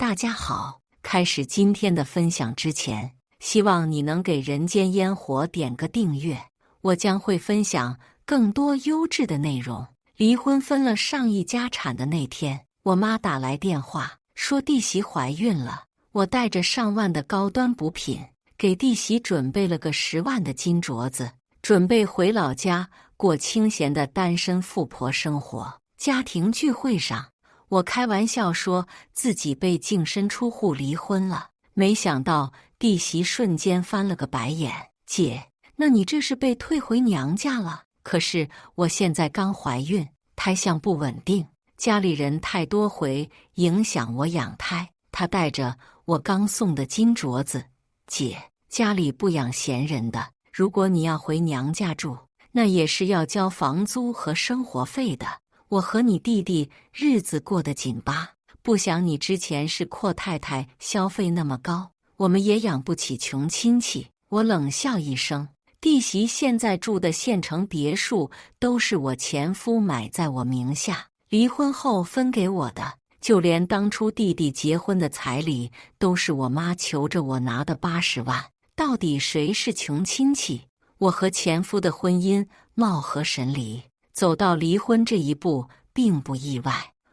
大家好，开始今天的分享之前，希望你能给人间烟火点个订阅，我将会分享更多优质的内容。离婚分了上亿家产的那天，我妈打来电话说弟媳怀孕了，我带着上万的高端补品，给弟媳准备了个10万的金镯子，准备回老家过清闲的单身富婆生活。家庭聚会上，我开玩笑说自己被净身出户离婚了，没想到弟媳瞬间翻了个白眼：“姐，那你这是被退回娘家了？可是我现在刚怀孕，胎相不稳定，家里人太多回，影响我养胎。”她带着我刚送的金镯子：“姐，家里不养闲人的，如果你要回娘家住，那也是要交房租和生活费的。我和你弟弟日子过得紧巴，不想你之前是阔太太，消费那么高，我们也养不起穷亲戚。”我冷笑一声，弟媳现在住的县城别墅都是我前夫买在我名下，离婚后分给我的，就连当初弟弟结婚的彩礼都是我妈求着我拿的80万。到底谁是穷亲戚？我和前夫的婚姻貌合神离，走到离婚这一步并不意外。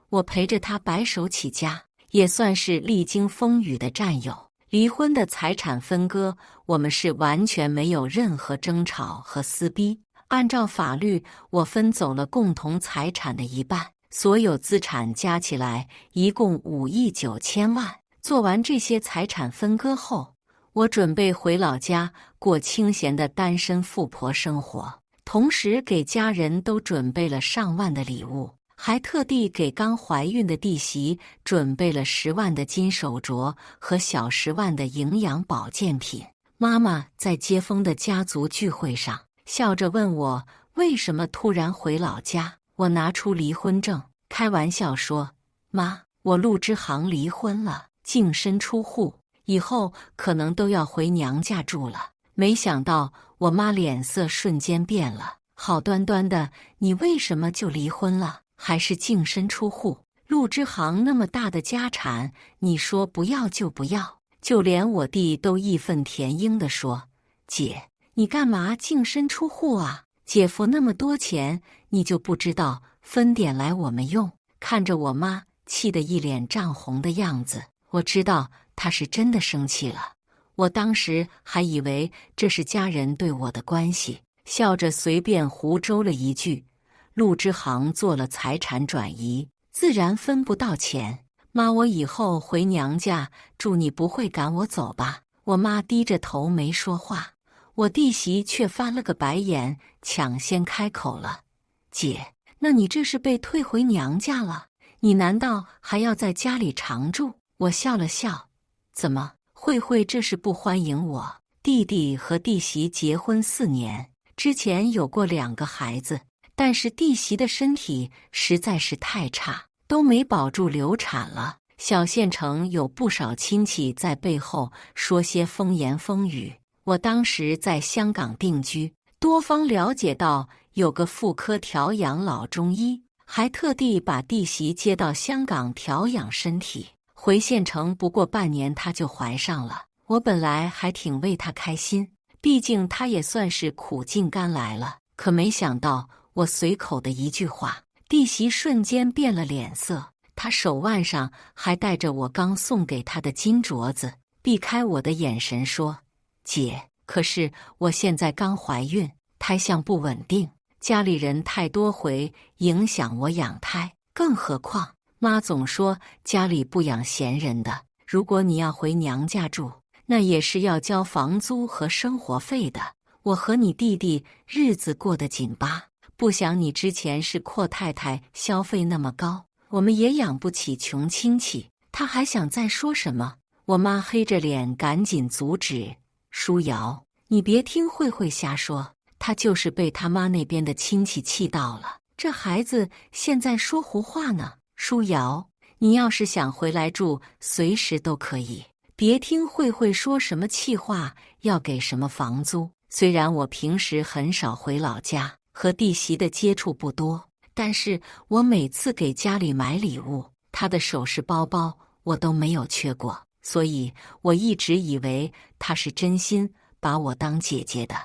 我陪着他白手起家，也算是历经风雨的战友。离婚的财产分割，我们是完全没有任何争吵和撕逼。按照法律，我分走了共同财产的1半，所有资产加起来一共5亿9千万。做完这些财产分割后，我准备回老家过清闲的单身富婆生活，同时给家人都准备了上万的礼物，还特地给刚怀孕的弟媳准备了10万的金手镯和小10万的营养保健品。妈妈在接风的家族聚会上笑着问我为什么突然回老家，我拿出离婚证，开玩笑说：“妈，我陆之行离婚了，净身出户，以后可能都要回娘家住了。”没想到我妈脸色瞬间变了：“好端端的，你为什么就离婚了？还是净身出户？陆之行那么大的家产，你说不要就不要？”就连我弟都义愤填膺地说：“姐，你干嘛净身出户啊？姐夫那么多钱，你就不知道分点来我们用？”看着我妈气得一脸涨红的样子，我知道她是真的生气了。我当时还以为这是家人对我的关系，笑着随便胡诌了一句：“陆之行做了财产转移，自然分不到钱。妈，我以后回娘家住，你不会赶我走吧？”我妈低着头没说话，我弟媳却翻了个白眼，抢先开口了：“姐，那你这是被退回娘家了？你难道还要在家里常住？”我笑了笑：“怎么，慧慧这是不欢迎我？弟弟和弟媳结婚4年，之前有过2个孩子，但是弟媳的身体实在是太差，都没保住流产了。小县城有不少亲戚在背后说些风言风语。我当时在香港定居，多方了解到有个妇科调养老中医，还特地把弟媳接到香港调养身体。回县城不过半年，她就怀上了。我本来还挺为她开心，毕竟她也算是苦尽甘来了。可没想到我随口的一句话，弟媳瞬间变了脸色。她手腕上还戴着我刚送给她的金镯子，避开我的眼神说：“姐，可是我现在刚怀孕，胎相不稳定，家里人太多回，影响我养胎。更何况妈总说家里不养闲人的，如果你要回娘家住，那也是要交房租和生活费的。我和你弟弟日子过得紧巴，不想你之前是阔太太，消费那么高，我们也养不起穷亲戚。”他还想再说什么，我妈黑着脸赶紧阻止：“舒瑶，你别听慧慧瞎说，她就是被他妈那边的亲戚气到了，这孩子现在说胡话呢。舒瑶，你要是想回来住，随时都可以，别听慧慧说什么气话，要给什么房租。虽然我平时很少回老家，和弟媳的接触不多，但是我每次给家里买礼物，她的首饰包包我都没有缺过，所以我一直以为他是真心把我当姐姐的。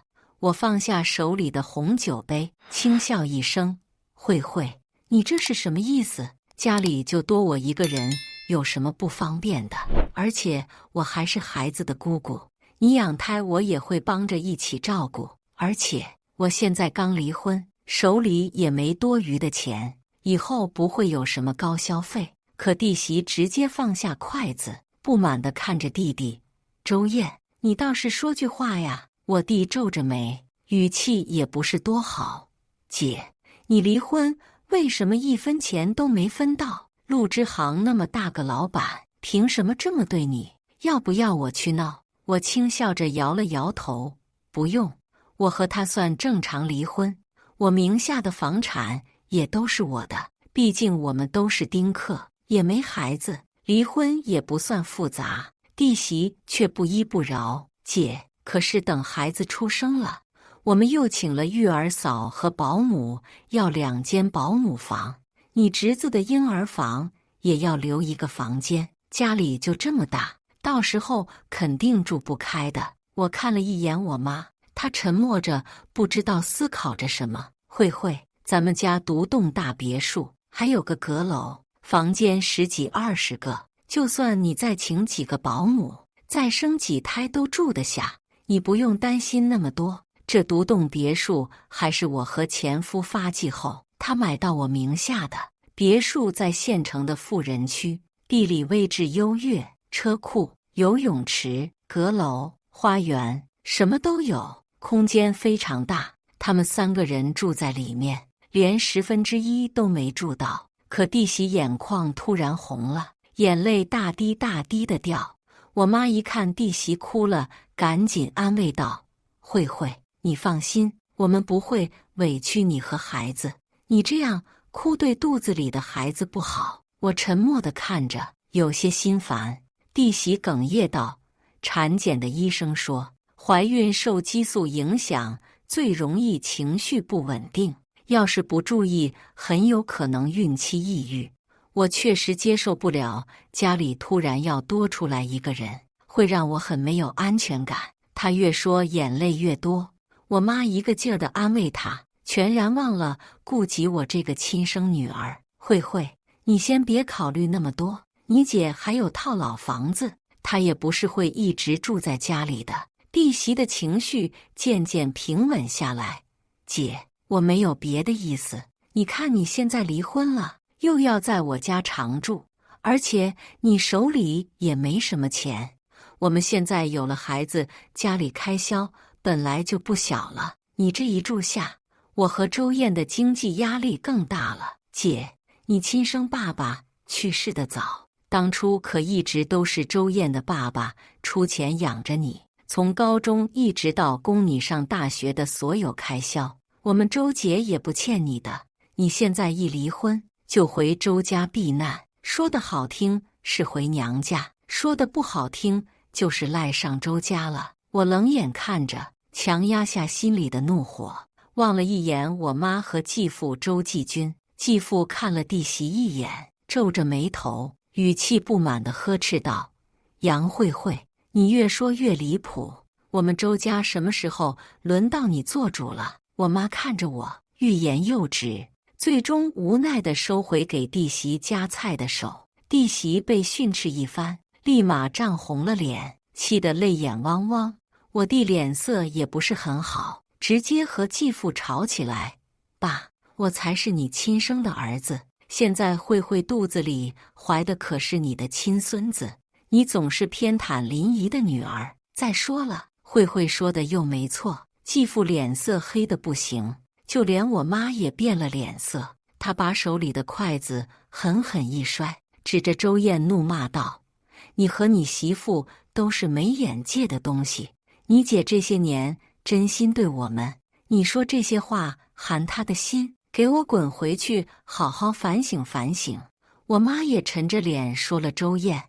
我放下手里的红酒杯，轻笑一声：“慧慧，你这是什么意思？家里就多我一个人，有什么不方便的？而且我还是孩子的姑姑，你养胎我也会帮着一起照顾。而且我现在刚离婚，手里也没多余的钱，以后不会有什么高消费。”可弟媳直接放下筷子，不满地看着弟弟：“周燕，你倒是说句话呀！”我弟皱着眉，语气也不是多好：“姐，你离婚为什么一分钱都没分到？陆之行那么大个老板，凭什么这么对你？要不要我去闹？”我轻笑着摇了摇头：“不用，我和他算正常离婚，我名下的房产也都是我的，毕竟我们都是丁克，也没孩子，离婚也不算复杂。”弟媳却不依不饶：“姐，可是等孩子出生了，我们又请了育儿嫂和保姆，要2间保姆房，你侄子的婴儿房也要留一个房间，家里就这么大，到时候肯定住不开的。”我看了一眼我妈，她沉默着，不知道思考着什么。“慧慧，咱们家独栋大别墅，还有个阁楼，房间10几20个，就算你再请几个保姆，再生几胎都住得下，你不用担心那么多。这独栋别墅还是我和前夫发迹后，他买到我名下的。别墅在县城的富人区，地理位置优越，车库、游泳池、阁楼、花园，什么都有，空间非常大。他们3个人住在里面，连1/10都没住到。”可弟媳眼眶突然红了，眼泪大滴大滴的掉。我妈一看弟媳哭了，赶紧安慰道：“慧慧，你放心，我们不会委屈你和孩子，你这样哭对肚子里的孩子不好。”我沉默地看着，有些心烦。弟媳哽咽道：“产检的医生说，怀孕受激素影响，最容易情绪不稳定，要是不注意，很有可能孕期抑郁。我确实接受不了家里突然要多出来一个人，会让我很没有安全感。”她越说眼泪越多，我妈一个劲儿地安慰她，全然忘了顾及我这个亲生女儿。“慧慧，你先别考虑那么多，你姐还有套老房子，她也不是会一直住在家里的。”弟媳的情绪渐渐平稳下来：“姐，我没有别的意思，你看你现在离婚了，又要在我家常住，而且你手里也没什么钱。我们现在有了孩子，家里开销本来就不小了，你这一住下，我和周燕的经济压力更大了。姐，你亲生爸爸去世的早，当初可一直都是周燕的爸爸出钱养着你，从高中一直到供你上大学的所有开销，我们周姐也不欠你的。你现在一离婚，就回周家避难，说的好听是回娘家，说的不好听就是赖上周家了。”我冷眼看着，强压下心里的怒火，望了一眼我妈和继父周继军。继父看了弟媳一眼，皱着眉头，语气不满地呵斥道：“杨慧慧，你越说越离谱，我们周家什么时候轮到你做主了？”我妈看着我，欲言又止，最终无奈地收回给弟媳夹菜的手。弟媳被训斥一番，立马涨红了脸，气得泪眼汪汪。我弟脸色也不是很好，直接和继父吵起来：“爸，我才是你亲生的儿子，现在慧慧肚子里怀的可是你的亲孙子，你总是偏袒林姨的女儿。再说了，慧慧说的又没错。”继父脸色黑得不行，就连我妈也变了脸色。她把手里的筷子狠狠一摔，指着周燕怒骂道：“你和你媳妇都是没眼界的东西！你姐这些年真心对我们，你说这些话寒她的心，给我滚回去，好好反省反省。”我妈也沉着脸说了周燕：“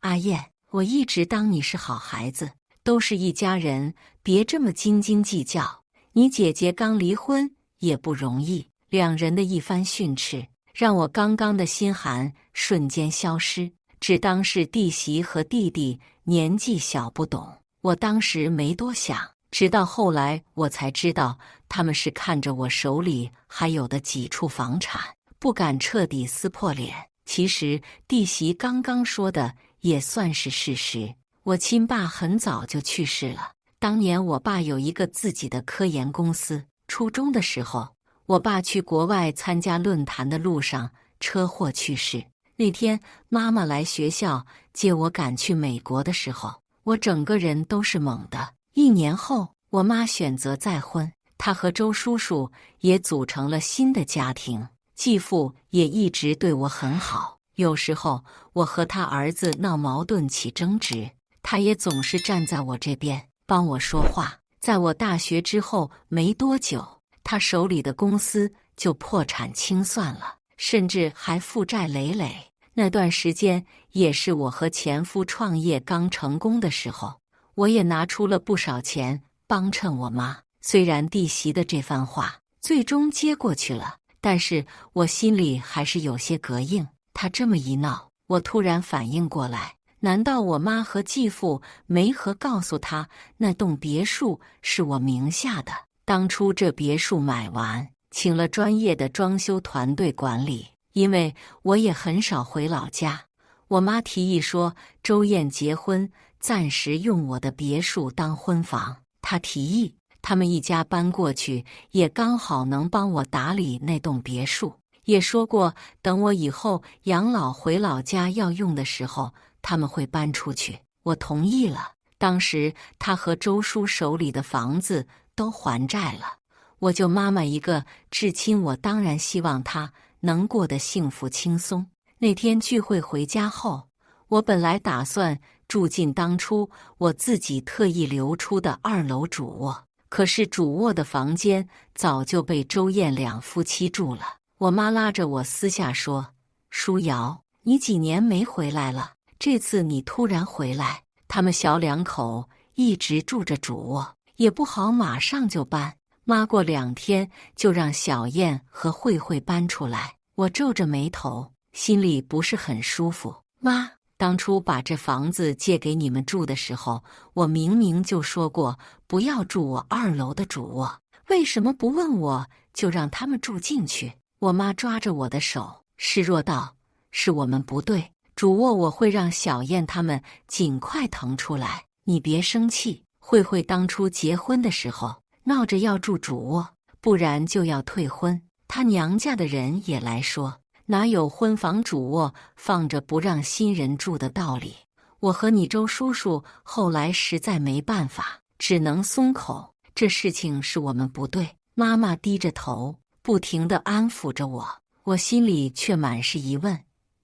阿燕，我一直当你是好孩子，都是一家人，别这么斤斤计较。你姐姐刚离婚也不容易。”2人的一番训斥，让我刚刚的心寒瞬间消失，只当是弟媳和弟弟年纪小不懂。我当时没多想，直到后来我才知道，他们是看着我手里还有的几处房产，不敢彻底撕破脸。其实弟媳刚刚说的也算是事实，我亲爸很早就去世了。当年我爸有一个自己的科研公司，初中的时候，我爸去国外参加论坛的路上车祸去世。那天妈妈来学校接我赶去美国的时候，我整个人都是懵的。1年后，我妈选择再婚，她和周叔叔也组成了新的家庭，继父也一直对我很好。有时候我和他儿子闹矛盾起争执，他也总是站在我这边帮我说话。在我大学之后没多久，他手里的公司就破产清算了，甚至还负债累累。那段时间也是我和前夫创业刚成功的时候，我也拿出了不少钱帮衬我妈。虽然弟媳的这番话最终接过去了，但是我心里还是有些膈应。她这么一闹，我突然反应过来，难道我妈和继父没和告诉她那栋别墅是我名下的？当初这别墅买完，请了专业的装修团队管理。因为我也很少回老家，我妈提议说周燕结婚，暂时用我的别墅当婚房。她提议他们一家搬过去，也刚好能帮我打理那栋别墅。也说过，等我以后养老回老家要用的时候，他们会搬出去。我同意了。当时他和周叔手里的房子都还债了，我就妈妈一个至亲，我当然希望他能过得幸福轻松。那天聚会回家后，我本来打算住进当初我自己特意留出的2楼主卧，可是主卧的房间早就被周燕两夫妻住了。我妈拉着我私下说：“舒瑶，你几年没回来了，这次你突然回来，他们小2口一直住着主卧，也不好马上就搬。妈过2天就让小燕和慧慧搬出来。”我皱着眉头，心里不是很舒服。妈，当初把这房子借给你们住的时候，我明明就说过不要住我2楼的主卧，为什么不问我就让他们住进去？我妈抓着我的手，示弱道：“是我们不对，主卧我会让小燕他们尽快腾出来，你别生气。慧慧当初结婚的时候闹着要住主卧，不然就要退婚。她娘家的人也来说，哪有婚房主卧放着不让新人住的道理？我和你周叔叔后来实在没办法，只能松口。这事情是我们不对。”妈妈低着头，不停地安抚着我，我心里却满是疑问：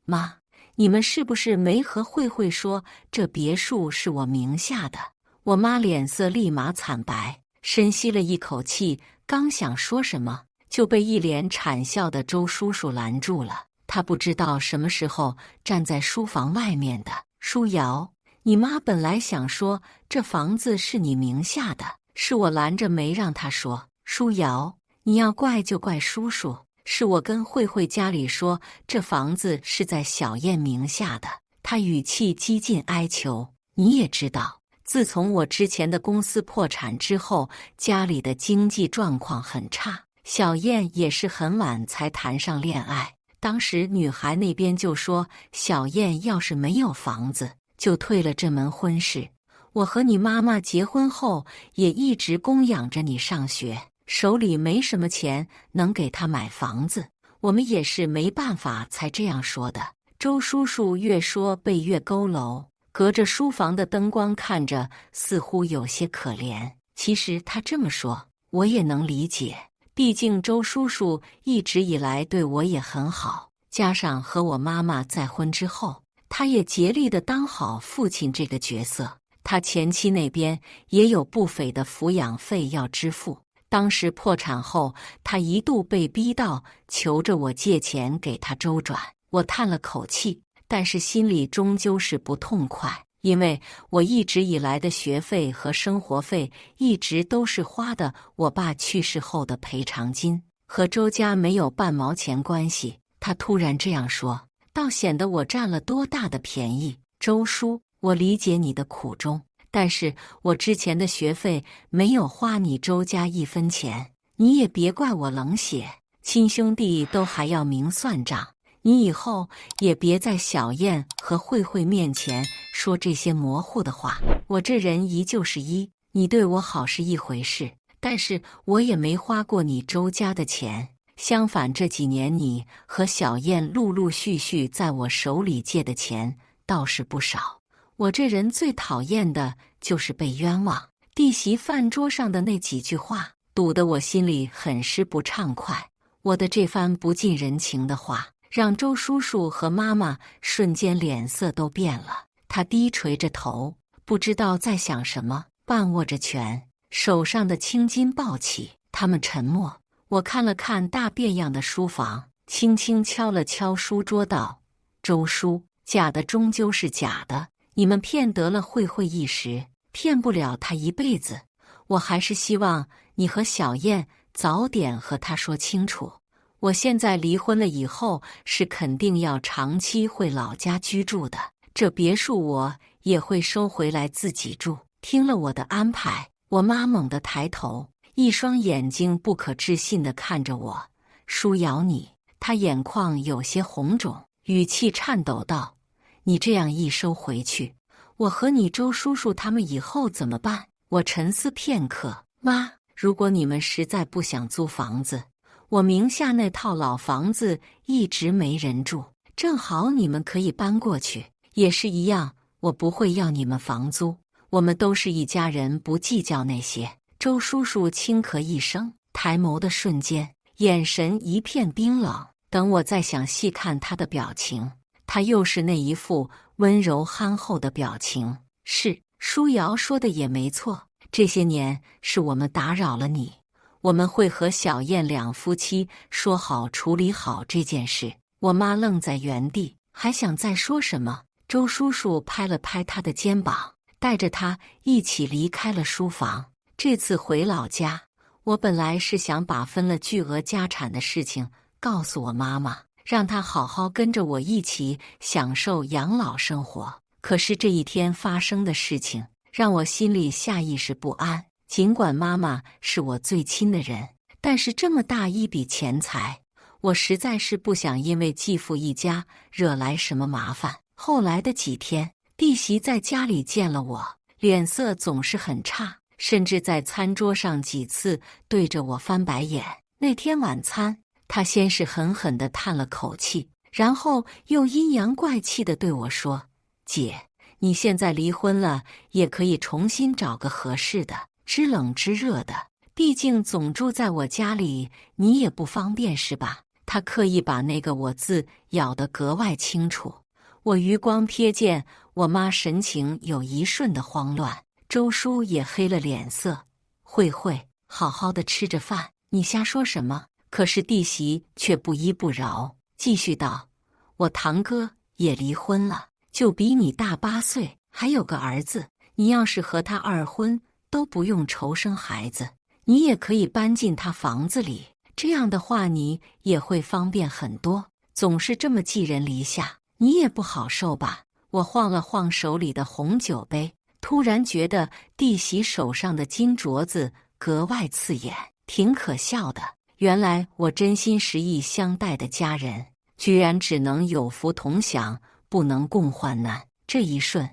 妈，你们是不是没和慧慧说这别墅是我名下的？我妈脸色立马惨白，深吸了一口气，刚想说什么，就被一脸谄笑的周叔叔拦住了。他不知道什么时候站在书房外面的。舒瑶，你妈本来想说这房子是你名下的，是我拦着没让她说。舒瑶，你要怪就怪叔叔，是我跟慧慧家里说这房子是在小燕名下的。他语气几近哀求。你也知道，自从我之前的公司破产之后，家里的经济状况很差，小燕也是很晚才谈上恋爱。当时女孩那边就说，小燕要是没有房子，就退了这门婚事。我和你妈妈结婚后，也一直供养着你上学，手里没什么钱能给她买房子，我们也是没办法才这样说的。周叔叔越说背越佝偻，隔着书房的灯光看着，似乎有些可怜。其实他这么说，我也能理解。毕竟周叔叔一直以来对我也很好，加上和我妈妈再婚之后，他也竭力地当好父亲这个角色。他前妻那边也有不菲的抚养费要支付。当时破产后，他一度被逼到求着我借钱给他周转。我叹了口气，但是心里终究是不痛快，因为我一直以来的学费和生活费一直都是花的我爸去世后的赔偿金，和周家没有半毛钱关系。他突然这样说，倒显得我占了多大的便宜。周叔，我理解你的苦衷，但是我之前的学费没有花你周家1分钱，你也别怪我冷血。亲兄弟都还要明算账，你以后也别在小燕和慧慧面前说这些模糊的话。我这人一就是一，你对我好是一回事，但是我也没花过你周家的钱。相反，这几年你和小燕陆陆续续在我手里借的钱倒是不少。我这人最讨厌的就是被冤枉。弟媳饭桌上的那几句话，堵得我心里很是不畅快。我的这番不近人情的话，让周叔叔和妈妈瞬间脸色都变了。他低垂着头，不知道在想什么，半握着拳，手上的青筋暴起。他们沉默。我看了看大变样的书房，轻轻敲了敲书桌道：“周叔，假的终究是假的，你们骗得了慧慧一时，骗不了她一辈子。我还是希望你和小燕早点和她说清楚。我现在离婚了以后，是肯定要长期回老家居住的，这别墅我也会收回来自己住。”听了我的安排，我妈猛地抬头，一双眼睛不可置信地看着我。舒瑶你，她眼眶有些红肿，语气颤抖道：“你这样一收回去，我和你周叔叔他们以后怎么办？”我沉思片刻，妈，如果你们实在不想租房子，我名下那套老房子一直没人住，正好你们可以搬过去，也是一样，我不会要你们房租。我们都是一家人，不计较那些。周叔叔轻咳一声，抬眸的瞬间，眼神一片冰冷。等我再想细看他的表情，他又是那一副温柔憨厚的表情。是，舒瑶说的也没错，这些年是我们打扰了你，我们会和小燕两夫妻说好处理好这件事。我妈愣在原地，还想再说什么，周叔叔拍了拍她的肩膀，带着她一起离开了书房。这次回老家，我本来是想把分了巨额家产的事情告诉我妈妈，让她好好跟着我一起享受养老生活。可是这一天发生的事情，让我心里下意识不安。尽管妈妈是我最亲的人，但是这么大一笔钱财，我实在是不想因为继父一家惹来什么麻烦。后来的几天，弟媳在家里见了我，脸色总是很差，甚至在餐桌上几次对着我翻白眼。那天晚餐，她先是狠狠地叹了口气，然后又阴阳怪气地对我说：“姐，你现在离婚了，也可以重新找个合适的，知冷知热的。毕竟总住在我家里，你也不方便是吧？”她刻意把那个“我”字咬得格外清楚。我余光瞥见我妈神情有一瞬的慌乱，周叔也黑了脸色。慧慧，好好的吃着饭，你瞎说什么？可是弟媳却不依不饶，继续道：“我堂哥也离婚了，就比你大8岁，还有个儿子。你要是和他二婚，都不用愁生孩子，你也可以搬进他房子里。这样的话，你也会方便很多。总是这么寄人篱下，你也不好受吧？”我晃了晃手里的红酒杯，突然觉得弟媳手上的金镯子格外刺眼，挺可笑的。原来我真心实意相待的家人，居然只能有福同享，不能共患难。这一瞬，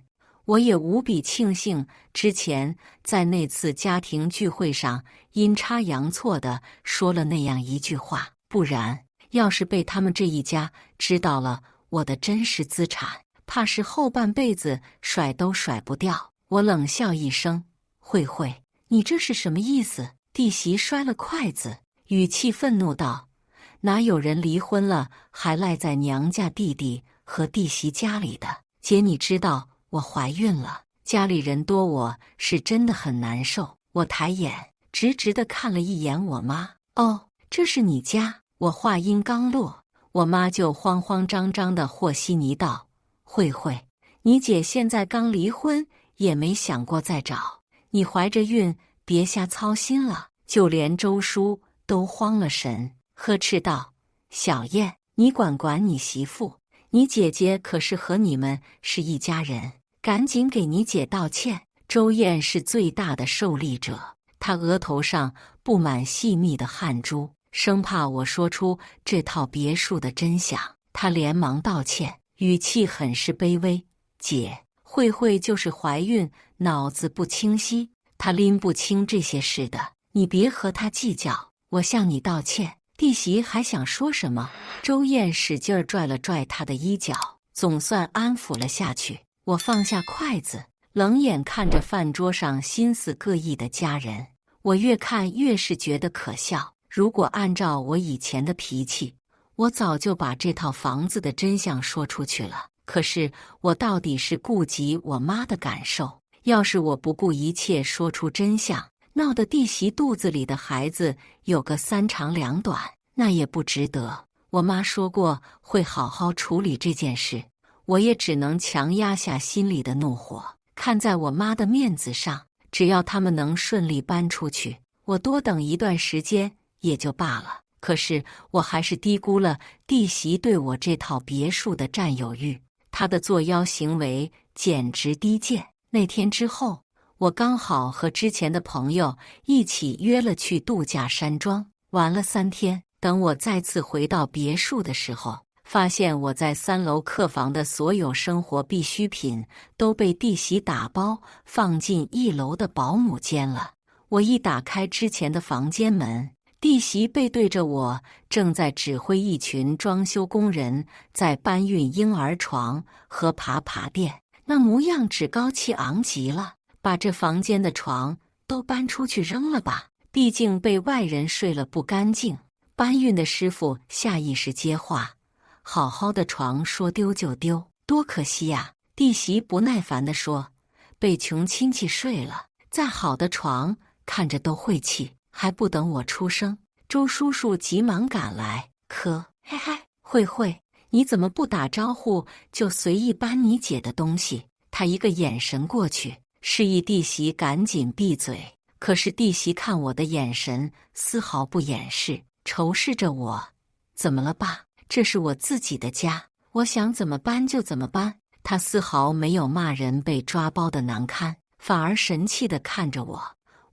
我也无比庆幸之前在那次家庭聚会上阴差阳错地说了那样一句话，不然要是被他们这一家知道了我的真实资产，怕是后半辈子甩都甩不掉。我冷笑一声：“慧慧，你这是什么意思？”弟媳摔了筷子，语气愤怒道：“哪有人离婚了还赖在娘家弟弟和弟媳家里的？姐，你知道我怀孕了，家里人多，我是真的很难受。”我抬眼直直地看了一眼我妈。“哦，这是你家？”我话音刚落，我妈就慌慌张张地和稀泥道：“慧慧，你姐现在刚离婚，也没想过再找。你怀着孕，别瞎操心了。”就连周叔都慌了神，呵斥道：“小燕，你管管你媳妇，你姐姐可是和你们是一家人，赶紧给你姐道歉。周燕是最大的受力者，她额头上布满细密的汗珠，生怕我说出这套别墅的真相。她连忙道歉，语气很是卑微：“姐，慧慧就是怀孕，脑子不清晰，她拎不清这些事的，你别和她计较。我向你道歉。”弟媳还想说什么，周燕使劲拽了拽她的衣角，总算安抚了下去。我放下筷子，冷眼看着饭桌上心思各异的家人，我越看越是觉得可笑。如果按照我以前的脾气，我早就把这套房子的真相说出去了。可是我到底是顾及我妈的感受，要是我不顾一切说出真相，闹得弟媳肚子里的孩子有个三长两短，那也不值得。我妈说过会好好处理这件事，我也只能强压下心里的怒火。看在我妈的面子上，只要他们能顺利搬出去，我多等一段时间也就罢了。可是我还是低估了弟媳对我这套别墅的占有欲，她的作妖行为简直低贱。那天之后，我刚好和之前的朋友一起约了去度假山庄，玩了3天。等我再次回到别墅的时候，发现我在3楼客房的所有生活必需品都被弟媳打包放进1楼的保姆间了。我一打开之前的房间门，弟媳背对着我，正在指挥一群装修工人在搬运婴儿床和爬垫，那模样趾高气昂极了。把这房间的床都搬出去扔了吧，毕竟被外人睡了不干净。搬运的师傅下意识接话：“好好的床说丢就丢，多可惜呀！”弟媳不耐烦地说：“被穷亲戚睡了，再好的床看着都晦气。”还不等我出声，周叔叔急忙赶来：“嘿嘿，慧慧，你怎么不打招呼就随意搬你姐的东西？”他一个眼神过去，示意弟媳赶紧闭嘴。可是弟媳看我的眼神丝毫不掩饰，仇视着我：“怎么了爸？这是我自己的家，我想怎么搬就怎么搬。”他丝毫没有骂人被抓包的难堪，反而神气地看着我。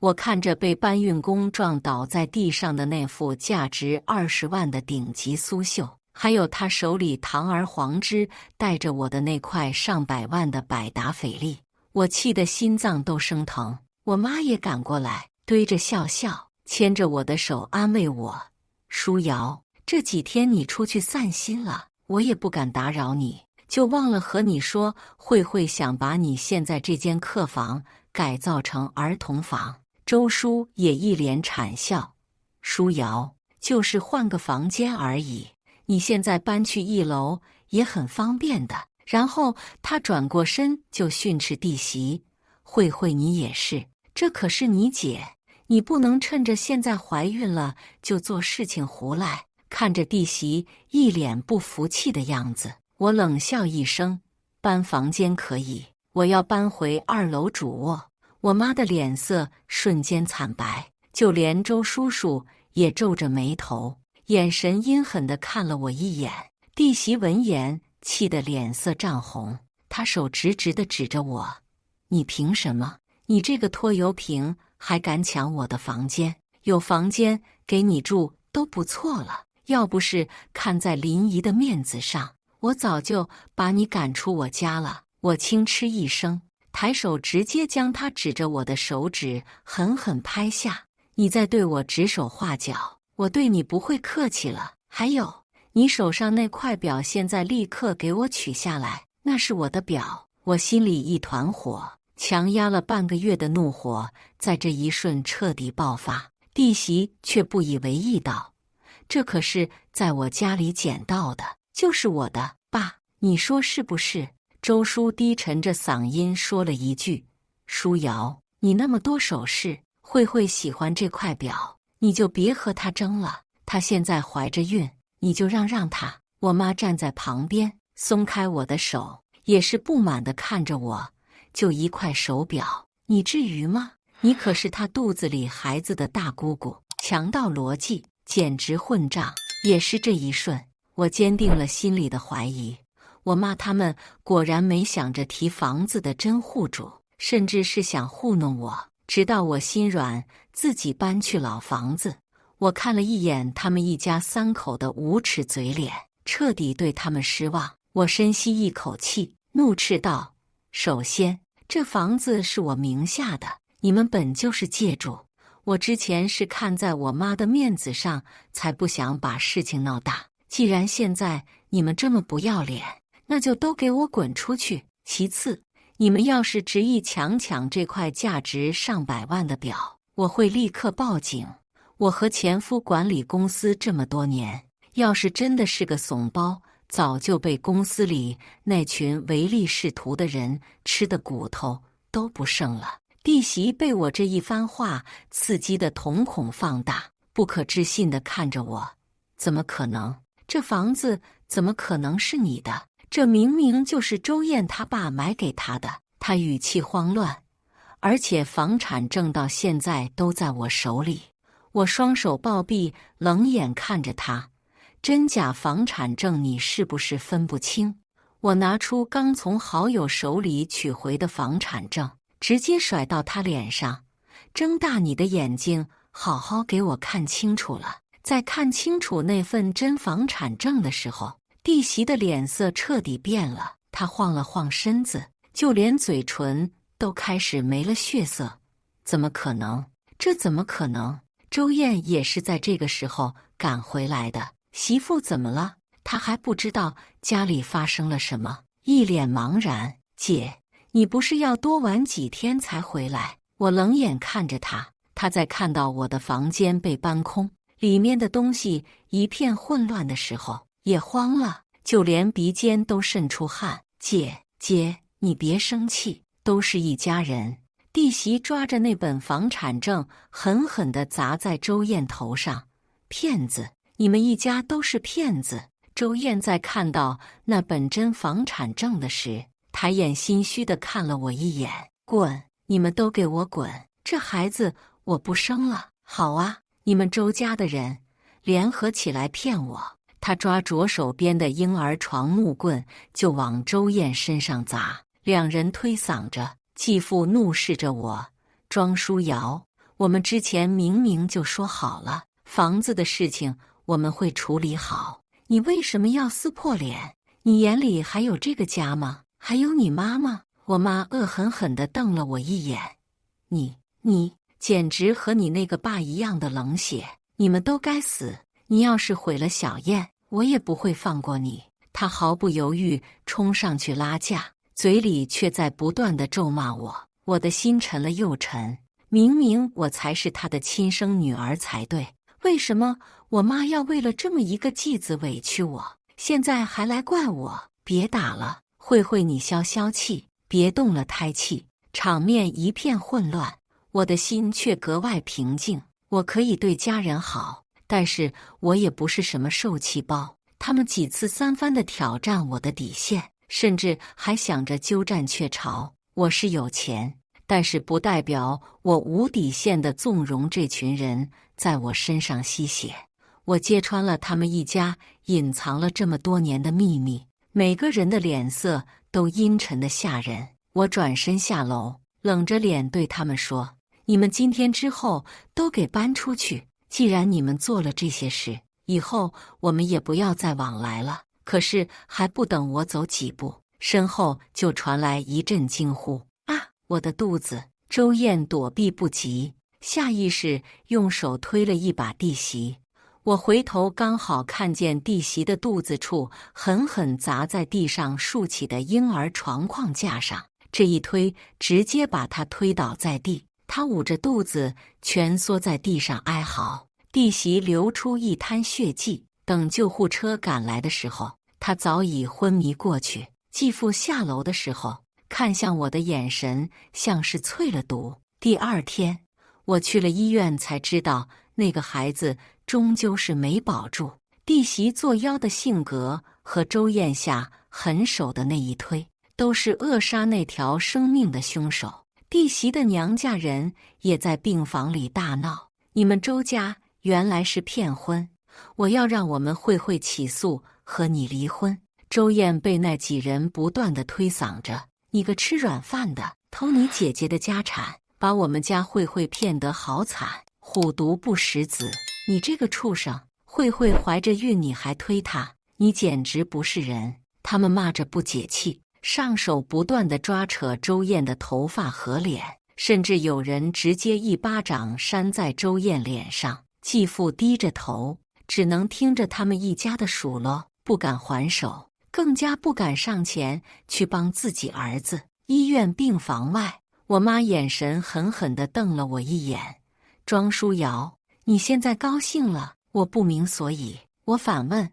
我看着被搬运工撞倒在地上的那副价值20万的顶级苏绣，还有他手里堂而皇之带着我的那块上百万的百达翡丽，我气得心脏都生疼。我妈也赶过来，堆着笑笑，牵着我的手安慰我：“舒瑶，这几天你出去散心了，我也不敢打扰你，就忘了和你说，慧慧想把你现在这间客房改造成儿童房。”周叔也一脸谄笑：“舒瑶，就是换个房间而已，你现在搬去1楼也很方便的。”然后他转过身就训斥弟媳：“慧慧，你也是，这可是你姐，你不能趁着现在怀孕了就做事情胡来。”看着弟媳一脸不服气的样子，我冷笑一声：“搬房间可以，我要搬回2楼主卧。”我妈的脸色瞬间惨白，就连周叔叔也皱着眉头，眼神阴狠地看了我一眼。弟媳闻言气得脸色涨红，她手直直地指着我：“你凭什么？你这个拖油瓶还敢抢我的房间？有房间给你住都不错了，要不是看在林姨的面子上，我早就把你赶出我家了。”我轻嗤一声，抬手直接将他指着我的手指狠狠拍下：“你再对我指手画脚，我对你不会客气了。还有，你手上那块表现在立刻给我取下来，那是我的表。”我心里一团火，强压了半个月的怒火在这一瞬彻底爆发。弟媳却不以为意道：“这可是在我家里捡到的，就是我的，爸，你说是不是？”周叔低沉着嗓音说了一句：“舒瑶，你那么多首饰，慧慧喜欢这块表，你就别和她争了。她现在怀着孕，你就让她。”我妈站在旁边，松开我的手，也是不满地看着我：“就一块手表，你至于吗？你可是她肚子里孩子的大姑姑，强盗逻辑，简直混账！”也是这一瞬，我坚定了心里的怀疑。我妈他们果然没想着提房子的真户主，甚至是想糊弄我。直到我心软，自己搬去老房子，我看了一眼他们一家三口的无耻嘴脸，彻底对他们失望。我深吸一口气，怒斥道：首先，这房子是我名下的，你们本就是借主。我之前是看在我妈的面子上，才不想把事情闹大。既然现在你们这么不要脸，那就都给我滚出去。其次，你们要是执意强抢这块价值上百万的表，我会立刻报警。我和前夫管理公司这么多年，要是真的是个怂包，早就被公司里那群唯利是图的人吃的骨头都不剩了。弟媳被我这一番话刺激的瞳孔放大，不可置信地看着我：怎么可能？这房子怎么可能是你的？这明明就是周燕他爸买给他的。他语气慌乱，而且房产证到现在都在我手里。我双手抱臂，冷眼看着他：真假房产证你是不是分不清？我拿出刚从好友手里取回的房产证，直接甩到他脸上：睁大你的眼睛，好好给我看清楚了。在看清楚那份真房产证的时候，弟媳的脸色彻底变了，她晃了晃身子，就连嘴唇都开始没了血色。怎么可能？这怎么可能？周燕也是在这个时候赶回来的。媳妇怎么了？她还不知道家里发生了什么，一脸茫然。姐，你不是要多玩几天才回来？我冷眼看着她，她在看到我的房间被搬空，里面的东西一片混乱的时候，也慌了，就连鼻尖都渗出汗。姐，你别生气，都是一家人。弟媳抓着那本房产证，狠狠地砸在周燕头上：骗子！你们一家都是骗子！周燕在看到那本真房产证的时，抬眼心虚地看了我一眼：滚！你们都给我滚！这孩子我不生了。好啊，你们周家的人联合起来骗我。他抓着手边的婴儿床木棍就往周燕身上砸，两人推搡着。继父怒视着我：庄书瑶，我们之前明明就说好了，房子的事情我们会处理好，你为什么要撕破脸？你眼里还有这个家吗？还有你妈吗？我妈恶狠狠地瞪了我一眼：你简直和你那个爸一样的冷血，你们都该死！你要是毁了小燕，我也不会放过你。他毫不犹豫冲上去拉架，嘴里却在不断地咒骂我。我的心沉了又沉，明明我才是他的亲生女儿才对，为什么我妈要为了这么一个继子委屈我？现在还来怪我？别打了，慧你消消气，别动了胎气。场面一片混乱，我的心却格外平静。我可以对家人好，但是我也不是什么受气包。他们几次三番地挑战我的底线，甚至还想着鸠占鹊巢。我是有钱，但是不代表我无底线地纵容这群人在我身上吸血。我揭穿了他们一家隐藏了这么多年的秘密，每个人的脸色都阴沉得吓人。我转身下楼，冷着脸对他们说：你们今天之后都给搬出去，既然你们做了这些事，以后我们也不要再往来了。可是还不等我走几步，身后就传来一阵惊呼：啊！我的肚子！周燕躲避不及，下意识用手推了一把弟媳。我回头刚好看见弟媳的肚子处狠狠砸在地上竖起的婴儿床框架上，这一推直接把她推倒在地。她捂着肚子蜷缩在地上哀嚎，弟媳流出一滩血迹。等救护车赶来的时候，她早已昏迷过去。继父下楼的时候，看向我的眼神像是淬了毒。第二天，我去了医院，才知道那个孩子终究是没保住。弟媳作妖的性格和周燕下狠手的那一推，都是扼杀那条生命的凶手。弟媳的娘家人也在病房里大闹：你们周家原来是骗婚，我要让我们慧起诉和你离婚。周燕被那几人不断地推搡着：“你个吃软饭的，偷你姐姐的家产，把我们家慧慧骗得好惨，虎毒不食子！你这个畜生！慧慧怀着孕你还推她，你简直不是人！”他们骂着不解气，上手不断地抓扯周燕的头发和脸，甚至有人直接一巴掌扇在周燕脸上。继父低着头，只能听着他们一家的数落，不敢还手，更加不敢上前去帮自己儿子。医院病房外，我妈眼神狠狠地瞪了我一眼：“庄书瑶，你现在高兴了？”我不明所以，我反问：“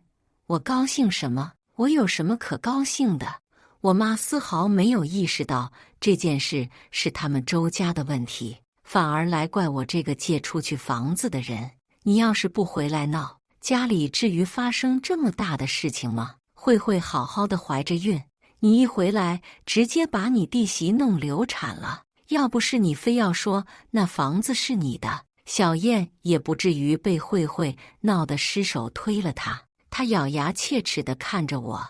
我高兴什么？我有什么可高兴的？”我妈丝毫没有意识到这件事是他们周家的问题，反而来怪我这个借出去房子的人。你要是不回来闹，家里至于发生这么大的事情吗？慧慧好好的怀着孕，你一回来直接把你弟媳弄流产了。要不是你非要说那房子是你的，小燕也不至于被慧慧闹得失手推了她。她咬牙切齿地看着我：“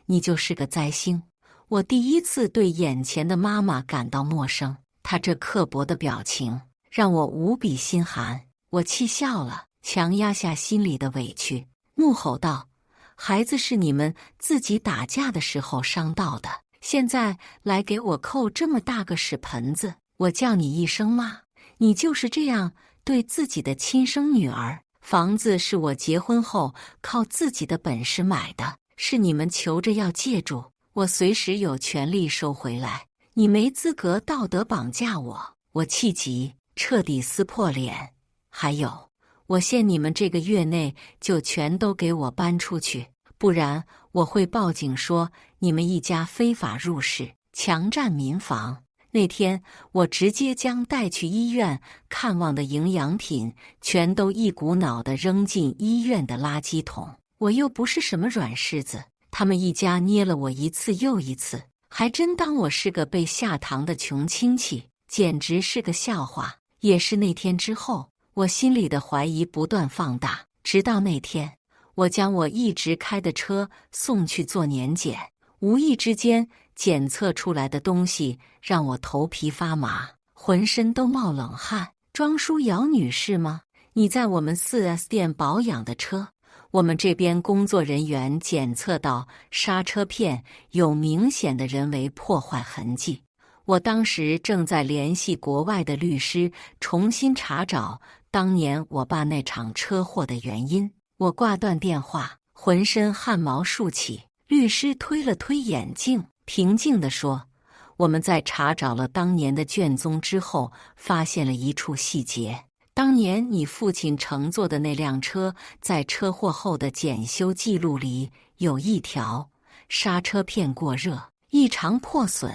你就是个灾星！”我第一次对眼前的妈妈感到陌生，她这刻薄的表情让我无比心寒。我气笑了，强压下心里的委屈，怒吼道：“孩子是你们自己打架的时候伤到的，现在来给我扣这么大个屎盆子，我叫你一声妈，你就是这样对自己的亲生女儿？房子是我结婚后靠自己的本事买的，是你们求着要借住，我随时有权利收回来，你没资格道德绑架我！”我气急，彻底撕破脸。还有，我限你们这个月内就全都给我搬出去，不然我会报警说你们一家非法入室，强占民房。那天我直接将带去医院看望的营养品全都一股脑地扔进医院的垃圾桶。我又不是什么软柿子，他们一家捏了我一次又一次，还真当我是个被下堂的穷亲戚，简直是个笑话。也是那天之后，我心里的怀疑不断放大，直到那天，我将我一直开的车送去做年检，无意之间检测出来的东西让我头皮发麻，浑身都冒冷汗。庄书瑶女士吗？你在我们 4S 店保养的车，我们这边工作人员检测到刹车片有明显的人为破坏痕迹。我当时正在联系国外的律师重新查找当年我爸那场车祸的原因。我挂断电话，浑身汗毛竖起。律师推了推眼镜，平静地说：“我们在查找了当年的卷宗之后，发现了一处细节。当年你父亲乘坐的那辆车，在车祸后的检修记录里有一条刹车片过热，异常破损。”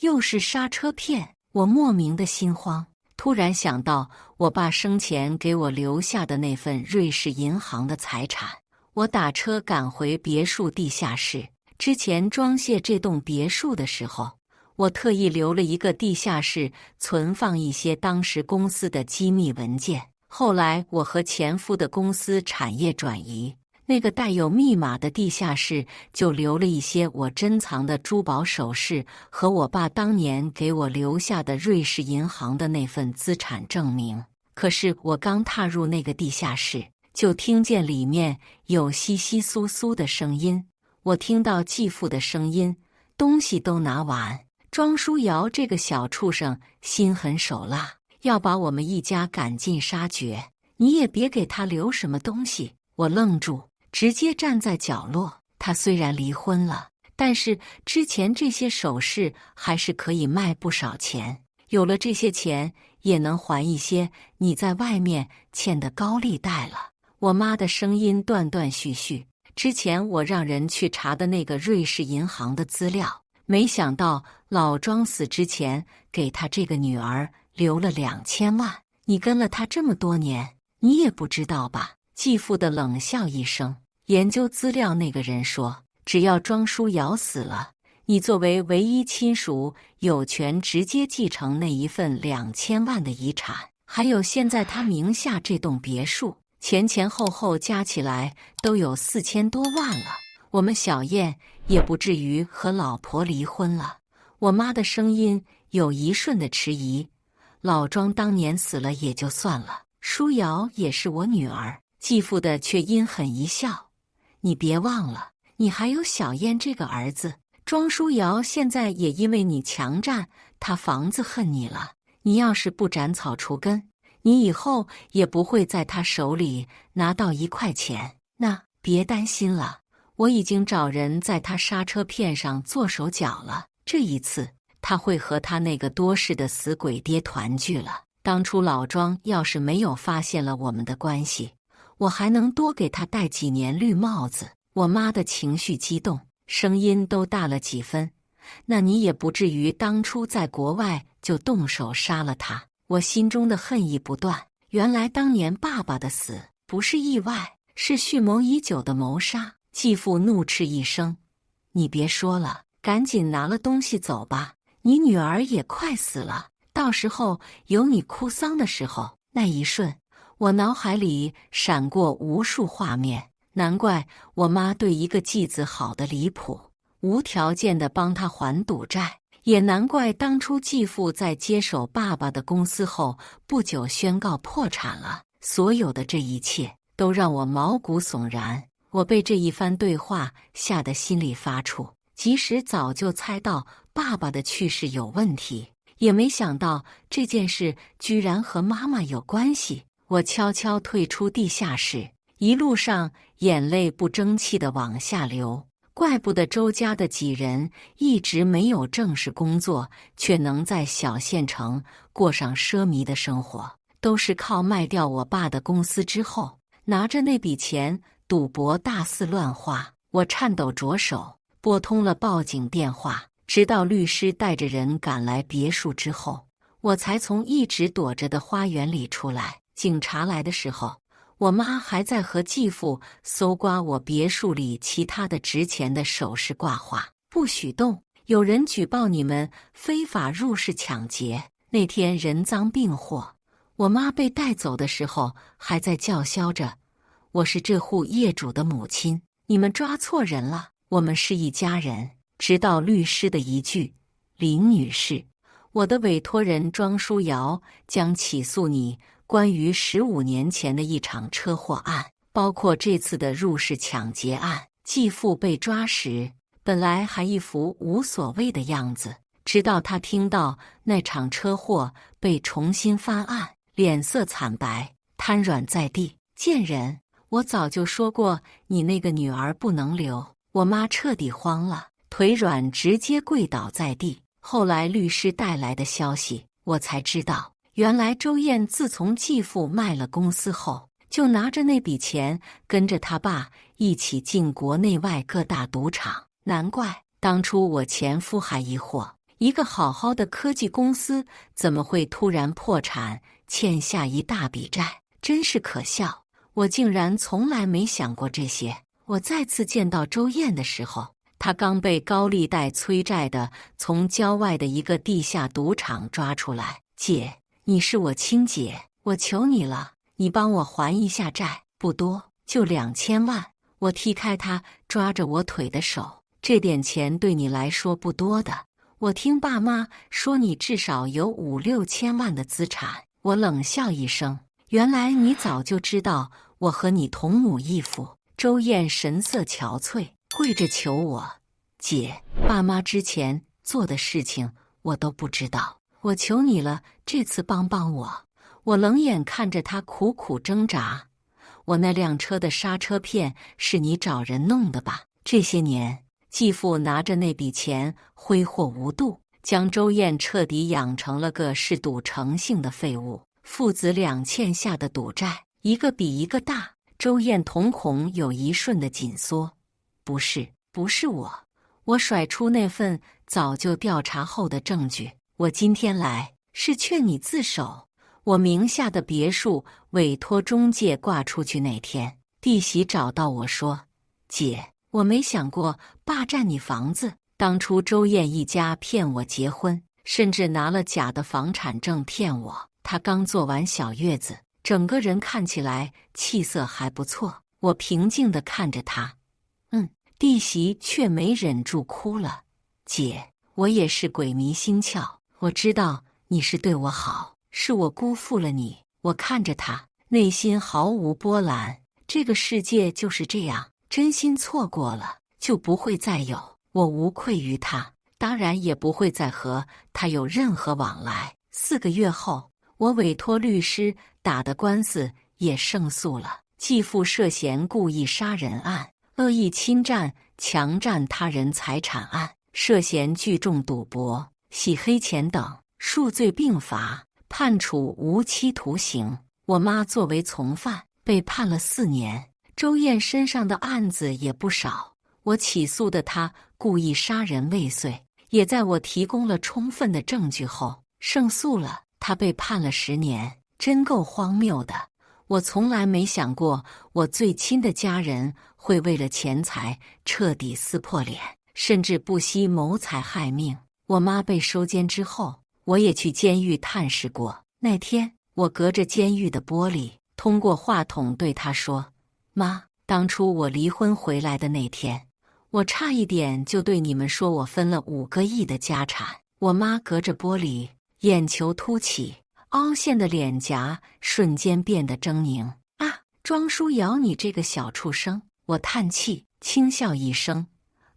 又是刹车片，我莫名的心慌，突然想到我爸生前给我留下的那份瑞士银行的财产。我打车赶回别墅地下室，之前装卸这栋别墅的时候，我特意留了一个地下室存放一些当时公司的机密文件。后来我和前夫的公司产业转移，那个带有密码的地下室就留了一些我珍藏的珠宝首饰和我爸当年给我留下的瑞士银行的那份资产证明。可是我刚踏入那个地下室，就听见里面有窸窸窣窣的声音。我听到继父的声音：“东西都拿完。”庄书瑶这个小畜生心狠手辣，要把我们一家赶尽杀绝，你也别给他留什么东西。我愣住，直接站在角落。他虽然离婚了，但是之前这些首饰还是可以卖不少钱，有了这些钱也能还一些你在外面欠的高利贷了。我妈的声音断断续续。之前我让人去查的那个瑞士银行的资料，没想到老庄死之前给他这个女儿留了2000万。你跟了他这么多年，你也不知道吧？继父的冷笑一声。研究资料那个人说，只要庄书瑶死了，你作为唯一亲属有权直接继承那一份2000万的遗产，还有现在他名下这栋别墅，前前后后加起来都有4000多万了。我们小燕也不至于和老婆离婚了。我妈的声音有一瞬的迟疑。老庄当年死了也就算了，舒瑶也是我女儿。继父的却阴狠一笑：你别忘了，你还有小燕这个儿子。庄舒瑶现在也因为你强占他房子恨你了。你要是不斩草除根，你以后也不会在他手里拿到1块钱。那别担心了，我已经找人在他刹车片上做手脚了。这一次他会和他那个多事的死鬼爹团聚了。当初老庄要是没有发现了我们的关系，我还能多给他戴几年绿帽子。我妈的情绪激动，声音都大了几分。那你也不至于当初在国外就动手杀了他。我心中的恨意不断。原来当年爸爸的死不是意外，是蓄谋已久的谋杀。继父怒斥一声：你别说了，赶紧拿了东西走吧，你女儿也快死了，到时候有你哭丧的时候。那一瞬，我脑海里闪过无数画面。难怪我妈对一个继子好的离谱，无条件地帮他还赌债，也难怪当初继父在接手爸爸的公司后不久宣告破产了。所有的这一切都让我毛骨悚然。我被这一番对话吓得心里发怵，即使早就猜到爸爸的去世有问题，也没想到这件事居然和妈妈有关系。我悄悄退出地下室，一路上眼泪不争气地往下流。怪不得周家的几人一直没有正式工作，却能在小县城过上奢靡的生活，都是靠卖掉我爸的公司之后，拿着那笔钱赌博大肆乱花。我颤抖着手拨通了报警电话，直到律师带着人赶来别墅之后，我才从一直躲着的花园里出来。警察来的时候，我妈还在和继父搜刮我别墅里其他的值钱的首饰挂画。不许动，有人举报你们非法入室抢劫。那天人赃并获，我妈被带走的时候还在叫嚣着：我是这户业主的母亲，你们抓错人了，我们是一家人。直到律师的一句：林女士，我的委托人庄舒瑶将起诉你关于15年前的一场车祸案，包括这次的入室抢劫案。继父被抓时，本来还一副无所谓的样子，直到他听到那场车祸被重新翻案，脸色惨白，瘫软在地。贱人，我早就说过你那个女儿不能留。我妈彻底慌了，腿软直接跪倒在地。后来律师带来的消息，我才知道，原来周燕自从继父卖了公司后，就拿着那笔钱跟着他爸一起进国内外各大赌场。难怪当初我前夫还疑惑，一个好好的科技公司怎么会突然破产，欠下一大笔债，真是可笑。我竟然从来没想过这些。我再次见到周燕的时候，她刚被高利贷催债的从郊外的一个地下赌场抓出来。姐，你是我亲姐，我求你了，你帮我还一下债，不多，就2000万。我踢开他抓着我腿的手，这点钱对你来说不多的。我听爸妈说你至少有5、6千万的资产。我冷笑一声，原来你早就知道我和你同母异父。周燕神色憔悴，跪着求我：姐，爸妈之前做的事情我都不知道，我求你了，这次帮帮我。我冷眼看着他苦苦挣扎。我那辆车的刹车片是你找人弄的吧？这些年，继父拿着那笔钱挥霍无度，将周燕彻底养成了个嗜赌成性的废物。父子俩欠下的赌债，一个比一个大。周燕瞳孔有一瞬的紧缩。不是我甩出那份早就调查后的证据。我今天来是劝你自首。我名下的别墅委托中介挂出去那天，弟媳找到我说：姐，我没想过霸占你房子。当初周燕一家骗我结婚，甚至拿了假的房产证骗我。她刚做完小月子，整个人看起来气色还不错。我平静地看着她，弟媳却没忍住哭了。姐，我也是鬼迷心窍，我知道你是对我好，是我辜负了你。我看着他，内心毫无波澜。这个世界就是这样，真心错过了就不会再有。我无愧于他，当然也不会再和他有任何往来。4个月后，我委托律师打的官司也胜诉了。继父涉嫌故意杀人案、恶意侵占、强占他人财产案，涉嫌聚众赌博、洗黑钱等，数罪并罚，判处无期徒刑。我妈作为从犯被判了4年。周燕身上的案子也不少，我起诉的她故意杀人未遂，也在我提供了充分的证据后胜诉了。她被判了10年，真够荒谬的。我从来没想过，我最亲的家人会为了钱财彻底撕破脸，甚至不惜谋财害命。我妈被收监之后，我也去监狱探视过。那天，我隔着监狱的玻璃，通过话筒对她说：“妈，当初我离婚回来的那天，我差一点就对你们说我分了5个亿的家产。”我妈隔着玻璃，眼球凸起，凹陷的脸颊瞬间变得狰狞。啊，庄书瑶，你这个小畜生！我叹气，轻笑一声。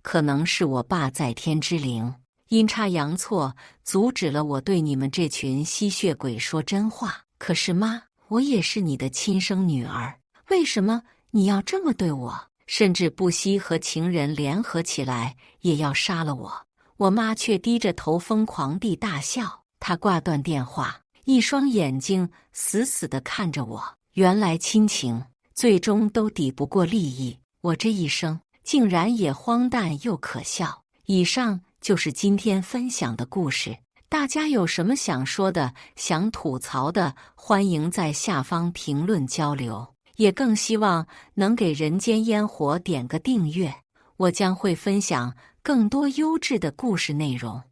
可能是我爸在天之灵，阴差阳错阻止了我对你们这群吸血鬼说真话。可是妈，我也是你的亲生女儿，为什么你要这么对我？甚至不惜和情人联合起来也要杀了我。我妈却低着头疯狂地大笑。她挂断电话，一双眼睛死死地看着我。原来亲情最终都抵不过利益，我这一生竟然也荒诞又可笑。以上就是今天分享的故事，大家有什么想说的、想吐槽的，欢迎在下方评论交流，也更希望能给人间烟火点个订阅，我将会分享更多优质的故事内容。